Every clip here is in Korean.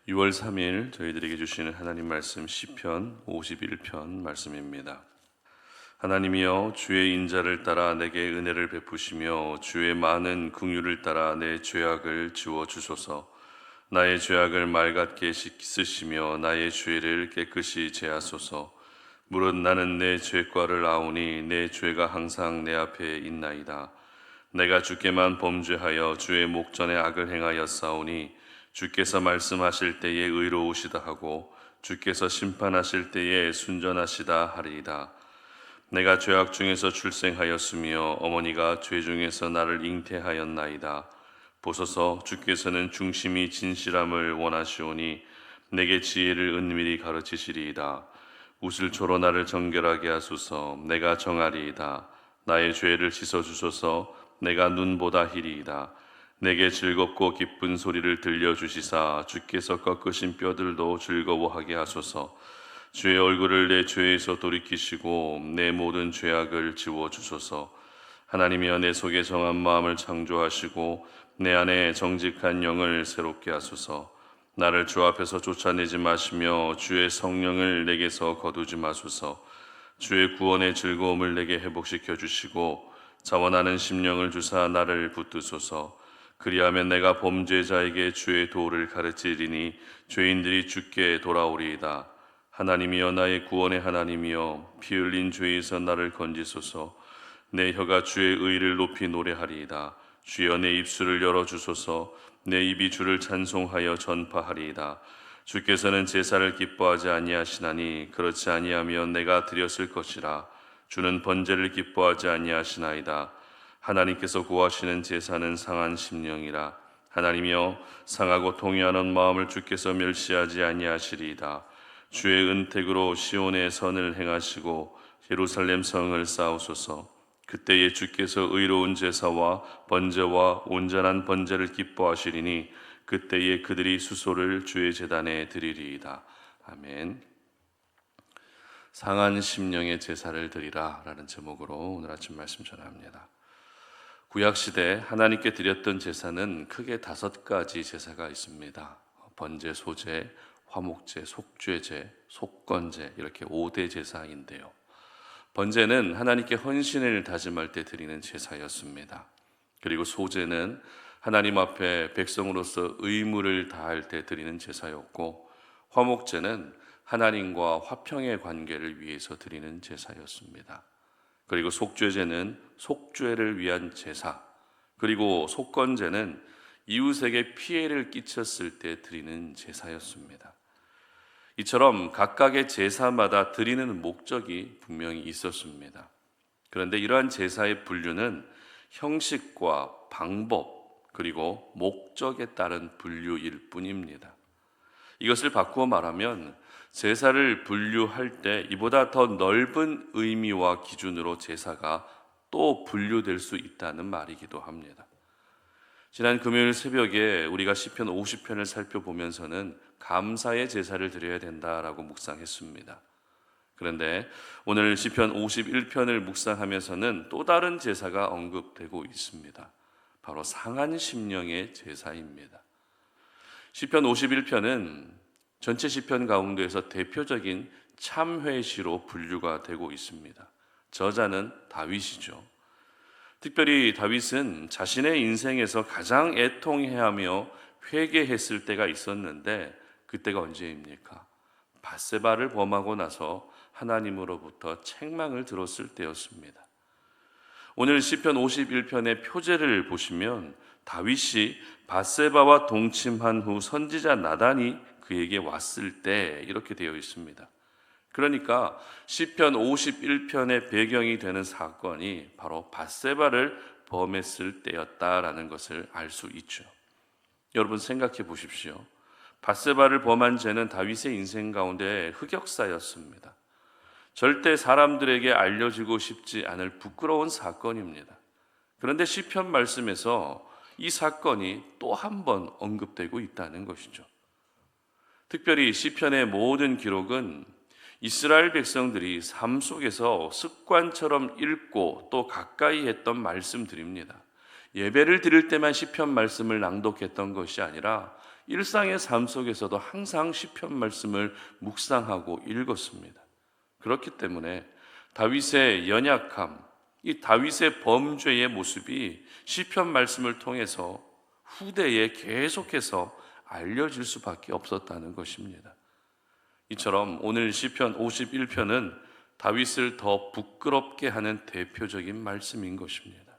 6월 3일 저희들에게 주시는 하나님 말씀 시편 51편 말씀입니다. 하나님이여, 주의 인자를 따라 내게 은혜를 베푸시며 주의 많은 긍휼을 따라 내 죄악을 지워 주소서. 나의 죄악을 맑게 씻으시며 나의 죄를 깨끗이 제하소서. 무릇 나는 내 죄과를 아오니 내 죄가 항상 내 앞에 있나이다. 내가 주께만 범죄하여 주의 목전에 악을 행하였사오니 주께서 말씀하실 때에 의로우시다 하고 주께서 심판하실 때에 순전하시다 하리이다. 내가 죄악 중에서 출생하였으며 어머니가 죄 중에서 나를 잉태하였나이다. 보소서, 주께서는 중심이 진실함을 원하시오니 내게 지혜를 은밀히 가르치시리이다. 우슬초로 나를 정결하게 하소서. 내가 정하리이다. 나의 죄를 씻어주소서. 내가 눈보다 희리이다. 내게 즐겁고 기쁜 소리를 들려주시사 주께서 꺾으신 뼈들도 즐거워하게 하소서. 주의 얼굴을 내 죄에서 돌이키시고 내 모든 죄악을 지워주소서. 하나님이여, 내 속에 정한 마음을 창조하시고 내 안에 정직한 영을 새롭게 하소서. 나를 주 앞에서 쫓아내지 마시며 주의 성령을 내게서 거두지 마소서. 주의 구원의 즐거움을 내게 회복시켜 주시고 자원하는 심령을 주사 나를 붙드소서. 그리하면 내가 범죄자에게 주의 도를 가르치리니 죄인들이 주께 돌아오리이다. 하나님이여, 나의 구원의 하나님이여, 피 흘린 죄에서 나를 건지소서. 내 혀가 주의 의를 높이 노래하리이다. 주여, 내 입술을 열어주소서. 내 입이 주를 찬송하여 전파하리이다. 주께서는 제사를 기뻐하지 아니하시나니 그렇지 아니하면 내가 드렸을 것이라. 주는 번제를 기뻐하지 아니하시나이다. 하나님께서 구하시는 제사는 상한 심령이라. 하나님이여, 상하고 통회하는 마음을 주께서 멸시하지 아니하시리이다. 주의 은택으로 시온의 선을 행하시고 예루살렘 성을 쌓으소서. 그때에 주께서 의로운 제사와 번제와 온전한 번제를 기뻐하시리니 그때에 그들이 수소를 주의 제단에 드리리이다. 아멘. 상한 심령의 제사를 드리라 라는 제목으로 오늘 아침 말씀 전합니다. 구약시대 하나님께 드렸던 제사는 크게 5가지 제사가 있습니다. 번제, 소제, 화목제, 속죄제, 속건제, 이렇게 5대 제사인데요. 번제는 하나님께 헌신을 다짐할 때 드리는 제사였습니다. 그리고 소제는 하나님 앞에 백성으로서 의무를 다할 때 드리는 제사였고, 화목제는 하나님과 화평의 관계를 위해서 드리는 제사였습니다. 그리고 속죄제는 속죄를 위한 제사, 그리고 속건제는 이웃에게 피해를 끼쳤을 때 드리는 제사였습니다. 이처럼 각각의 제사마다 드리는 목적이 분명히 있었습니다. 그런데 이러한 제사의 분류는 형식과 방법, 그리고 목적에 따른 분류일 뿐입니다. 이것을 바꾸어 말하면 제사를 분류할 때 이보다 더 넓은 의미와 기준으로 제사가 또 분류될 수 있다는 말이기도 합니다. 지난 금요일 새벽에 우리가 시편 50편을 살펴보면서는 감사의 제사를 드려야 된다라고 묵상했습니다. 그런데 오늘 시편 51편을 묵상하면서는 또 다른 제사가 언급되고 있습니다. 바로 상한 심령의 제사입니다. 시편 51편은 전체 시편 가운데에서 대표적인 참회시로 분류가 되고 있습니다. 저자는 다윗이죠. 특별히 다윗은 자신의 인생에서 가장 애통해하며 회개했을 때가 있었는데 그때가 언제입니까? 밧세바를 범하고 나서 하나님으로부터 책망을 들었을 때였습니다. 오늘 시편 51편의 표제를 보시면 다윗이 밧세바와 동침한 후 선지자 나단이 그에게 왔을 때 이렇게 되어 있습니다. 그러니까 시편 51편의 배경이 되는 사건이 바로 밧세바를 범했을 때였다라는 것을 알 수 있죠. 여러분 생각해 보십시오. 밧세바를 범한 죄는 다윗의 인생 가운데 흑역사였습니다. 절대 사람들에게 알려지고 싶지 않을 부끄러운 사건입니다. 그런데 시편 말씀에서 이 사건이 또 한 번 언급되고 있다는 것이죠. 특별히 시편의 모든 기록은 이스라엘 백성들이 삶 속에서 습관처럼 읽고 또 가까이 했던 말씀들입니다. 예배를 드릴 때만 시편 말씀을 낭독했던 것이 아니라 일상의 삶 속에서도 항상 시편 말씀을 묵상하고 읽었습니다. 그렇기 때문에 다윗의 연약함, 이 다윗의 범죄의 모습이 시편 말씀을 통해서 후대에 계속해서 알려질 수밖에 없었다는 것입니다. 이처럼 오늘 시편 51편은 다윗을 더 부끄럽게 하는 대표적인 말씀인 것입니다.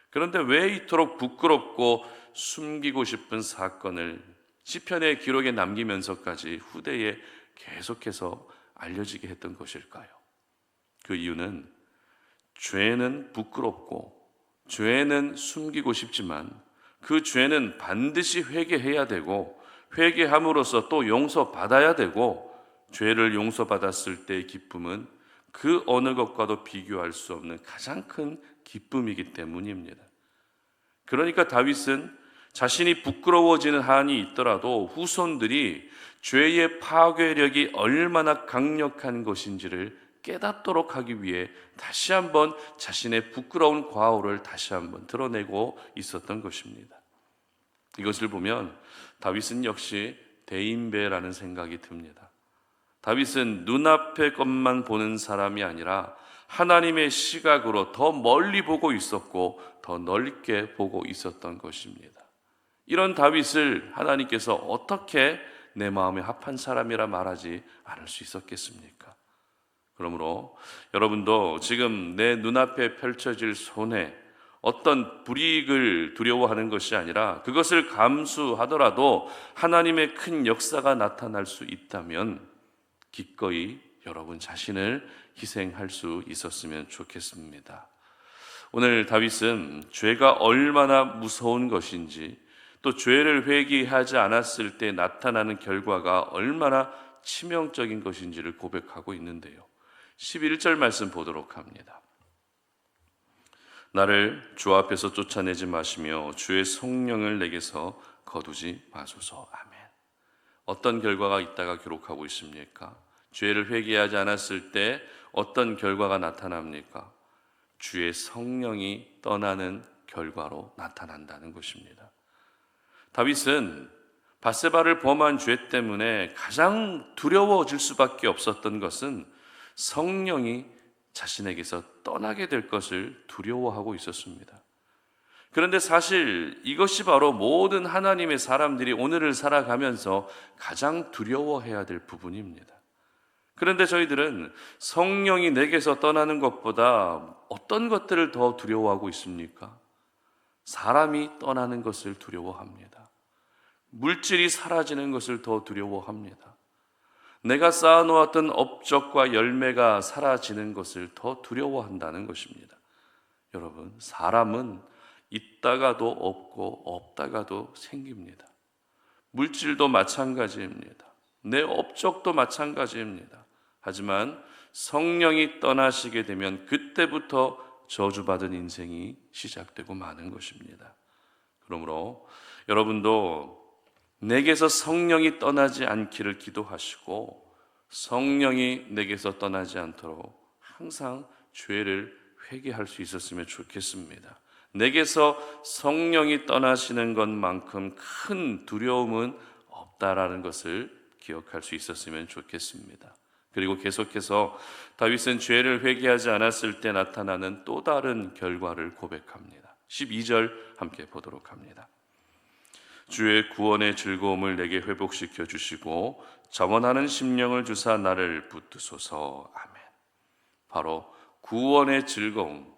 그런데 왜 이토록 부끄럽고 숨기고 싶은 사건을 시편의 기록에 남기면서까지 후대에 계속해서 알려지게 했던 것일까요? 그 이유는 죄는 부끄럽고 죄는 숨기고 싶지만 그 죄는 반드시 회개해야 되고 회개함으로써 또 용서받아야 되고 죄를 용서받았을 때의 기쁨은 그 어느 것과도 비교할 수 없는 가장 큰 기쁨이기 때문입니다. 그러니까 다윗은 자신이 부끄러워지는 한이 있더라도 후손들이 죄의 파괴력이 얼마나 강력한 것인지를 깨닫도록 하기 위해 다시 한번 자신의 부끄러운 과오를 다시 한번 드러내고 있었던 것입니다. 이것을 보면 다윗은 역시 대인배라는 생각이 듭니다. 다윗은 눈앞의 것만 보는 사람이 아니라 하나님의 시각으로 더 멀리 보고 있었고 더 넓게 보고 있었던 것입니다. 이런 다윗을 하나님께서 어떻게 내 마음에 합한 사람이라 말하지 않을 수 있었겠습니까? 그러므로 여러분도 지금 내 눈앞에 펼쳐질 손해, 어떤 불이익을 두려워하는 것이 아니라 그것을 감수하더라도 하나님의 큰 역사가 나타날 수 있다면 기꺼이 여러분 자신을 희생할 수 있었으면 좋겠습니다. 오늘 다윗은 죄가 얼마나 무서운 것인지 또 죄를 회개하지 않았을 때 나타나는 결과가 얼마나 치명적인 것인지를 고백하고 있는데요. 11절 말씀 보도록 합니다. 나를 주 앞에서 쫓아내지 마시며 주의 성령을 내게서 거두지 마소서. 아멘. 어떤 결과가 있다가 기록하고 있습니까? 죄를 회개하지 않았을 때 어떤 결과가 나타납니까? 주의 성령이 떠나는 결과로 나타난다는 것입니다. 다윗은 밧세바를 범한 죄 때문에 가장 두려워질 수밖에 없었던 것은 성령이 자신에게서 떠나게 될 것을 두려워하고 있었습니다. 그런데 사실 이것이 바로 모든 하나님의 사람들이 오늘을 살아가면서 가장 두려워해야 될 부분입니다. 그런데 저희들은 성령이 내게서 떠나는 것보다 어떤 것들을 더 두려워하고 있습니까? 사람이 떠나는 것을 두려워합니다. 물질이 사라지는 것을 더 두려워합니다. 내가 쌓아놓았던 업적과 열매가 사라지는 것을 더 두려워한다는 것입니다. 여러분, 사람은 있다가도 없고 없다가도 생깁니다. 물질도 마찬가지입니다. 내 업적도 마찬가지입니다. 하지만 성령이 떠나시게 되면 그때부터 저주받은 인생이 시작되고 마는 것입니다. 그러므로 여러분도 내게서 성령이 떠나지 않기를 기도하시고 성령이 내게서 떠나지 않도록 항상 죄를 회개할 수 있었으면 좋겠습니다. 내게서 성령이 떠나시는 것만큼 큰 두려움은 없다라는 것을 기억할 수 있었으면 좋겠습니다. 그리고 계속해서 다윗은 죄를 회개하지 않았을 때 나타나는 또 다른 결과를 고백합니다. 12절 함께 보도록 합니다. 주의 구원의 즐거움을 내게 회복시켜 주시고 자원하는 심령을 주사 나를 붙드소서. 아멘. 바로 구원의 즐거움,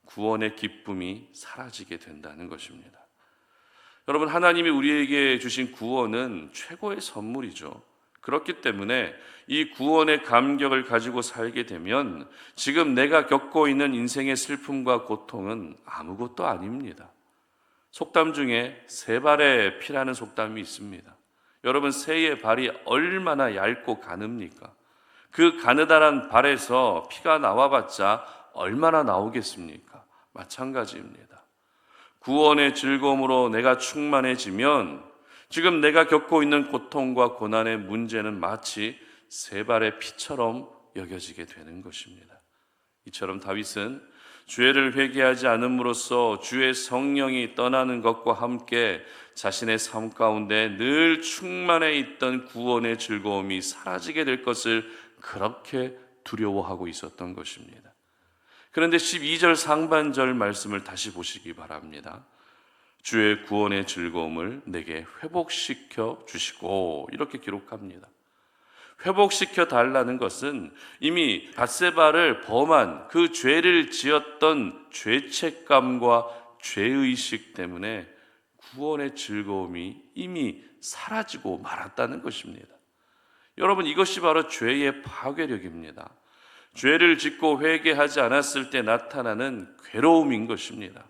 구원의 기쁨이 사라지게 된다는 것입니다. 여러분, 하나님이 우리에게 주신 구원은 최고의 선물이죠. 그렇기 때문에 이 구원의 감격을 가지고 살게 되면 지금 내가 겪고 있는 인생의 슬픔과 고통은 아무것도 아닙니다. 속담 중에 새 발의 피라는 속담이 있습니다. 여러분, 새의 발이 얼마나 얇고 가늡니까? 그 가느다란 발에서 피가 나와봤자 얼마나 나오겠습니까? 마찬가지입니다. 구원의 즐거움으로 내가 충만해지면 지금 내가 겪고 있는 고통과 고난의 문제는 마치 새 발의 피처럼 여겨지게 되는 것입니다. 이처럼 다윗은 죄를 회개하지 않음으로써 주의 성령이 떠나는 것과 함께 자신의 삶 가운데 늘 충만해 있던 구원의 즐거움이 사라지게 될 것을 그렇게 두려워하고 있었던 것입니다. 그런데 12절 상반절 말씀을 다시 보시기 바랍니다. 주의 구원의 즐거움을 내게 회복시켜 주시고, 이렇게 기록합니다. 회복시켜 달라는 것은 이미 밧세바를 범한 그 죄를 지었던 죄책감과 죄의식 때문에 구원의 즐거움이 이미 사라지고 말았다는 것입니다. 여러분, 이것이 바로 죄의 파괴력입니다. 죄를 짓고 회개하지 않았을 때 나타나는 괴로움인 것입니다.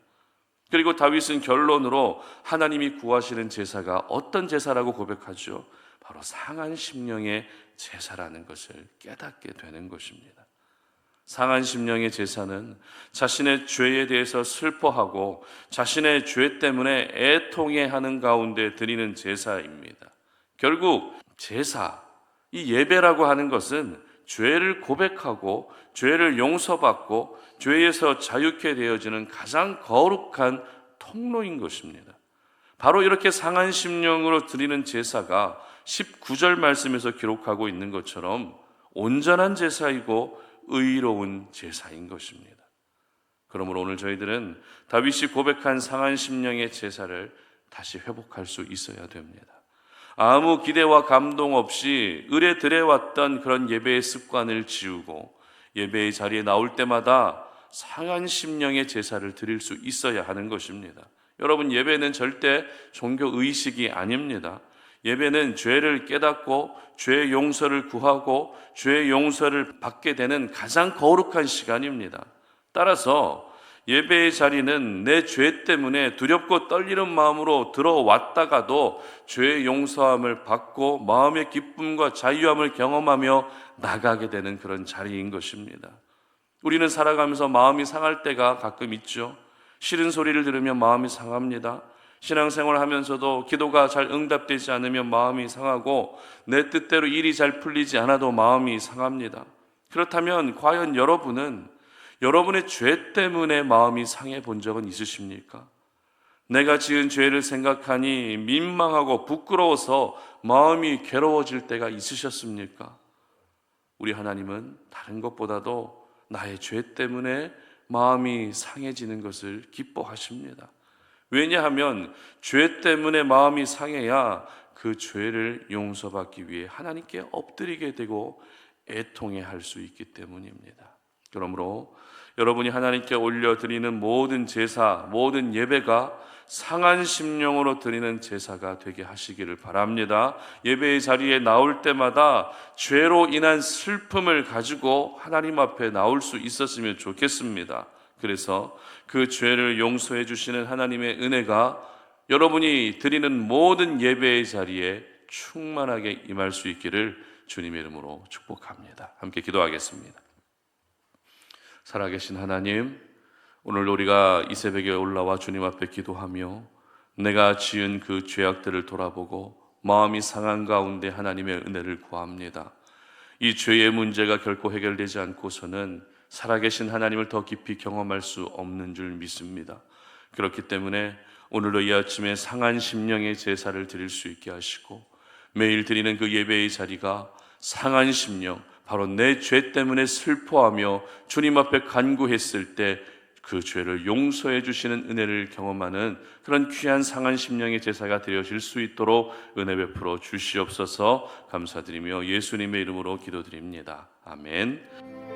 그리고 다윗은 결론으로 하나님이 구하시는 제사가 어떤 제사라고 고백하죠? 바로 상한 심령의 제사라는 것을 깨닫게 되는 것입니다. 상한 심령의 제사는 자신의 죄에 대해서 슬퍼하고 자신의 죄 때문에 애통해하는 가운데 드리는 제사입니다. 결국 제사, 이 예배라고 하는 것은 죄를 고백하고 죄를 용서받고 죄에서 자유케 되어지는 가장 거룩한 통로인 것입니다. 바로 이렇게 상한 심령으로 드리는 제사가 19절 말씀에서 기록하고 있는 것처럼 온전한 제사이고 의로운 제사인 것입니다. 그러므로 오늘 저희들은 다윗이 고백한 상한 심령의 제사를 다시 회복할 수 있어야 됩니다. 아무 기대와 감동 없이 의례들에 왔던 그런 예배의 습관을 지우고 예배의 자리에 나올 때마다 상한 심령의 제사를 드릴 수 있어야 하는 것입니다. 여러분, 예배는 절대 종교 의식이 아닙니다. 예배는 죄를 깨닫고 죄의 용서를 구하고 죄의 용서를 받게 되는 가장 거룩한 시간입니다. 따라서 예배의 자리는 내 죄 때문에 두렵고 떨리는 마음으로 들어왔다가도 죄의 용서함을 받고 마음의 기쁨과 자유함을 경험하며 나가게 되는 그런 자리인 것입니다. 우리는 살아가면서 마음이 상할 때가 가끔 있죠. 싫은 소리를 들으면 마음이 상합니다. 신앙생활을 하면서도 기도가 잘 응답되지 않으면 마음이 상하고 내 뜻대로 일이 잘 풀리지 않아도 마음이 상합니다. 그렇다면 과연 여러분은 여러분의 죄 때문에 마음이 상해 본 적은 있으십니까? 내가 지은 죄를 생각하니 민망하고 부끄러워서 마음이 괴로워질 때가 있으셨습니까? 우리 하나님은 다른 것보다도 나의 죄 때문에 마음이 상해지는 것을 기뻐하십니다. 왜냐하면 죄 때문에 마음이 상해야 그 죄를 용서받기 위해 하나님께 엎드리게 되고 애통해 할 수 있기 때문입니다. 그러므로 여러분이 하나님께 올려드리는 모든 제사, 모든 예배가 상한 심령으로 드리는 제사가 되게 하시기를 바랍니다. 예배의 자리에 나올 때마다 죄로 인한 슬픔을 가지고 하나님 앞에 나올 수 있었으면 좋겠습니다. 그래서 그 죄를 용서해 주시는 하나님의 은혜가 여러분이 드리는 모든 예배의 자리에 충만하게 임할 수 있기를 주님의 이름으로 축복합니다. 함께 기도하겠습니다. 살아계신 하나님, 오늘 우리가 이 새벽에 올라와 주님 앞에 기도하며 내가 지은 그 죄악들을 돌아보고 마음이 상한 가운데 하나님의 은혜를 구합니다. 이 죄의 문제가 결코 해결되지 않고서는 살아계신 하나님을 더 깊이 경험할 수 없는 줄 믿습니다. 그렇기 때문에 오늘도 이 아침에 상한 심령의 제사를 드릴 수 있게 하시고 매일 드리는 그 예배의 자리가 상한 심령, 바로 내 죄 때문에 슬퍼하며 주님 앞에 간구했을 때 그 죄를 용서해 주시는 은혜를 경험하는 그런 귀한 상한 심령의 제사가 되어질 수 있도록 은혜 베풀어 주시옵소서. 감사드리며 예수님의 이름으로 기도드립니다. 아멘.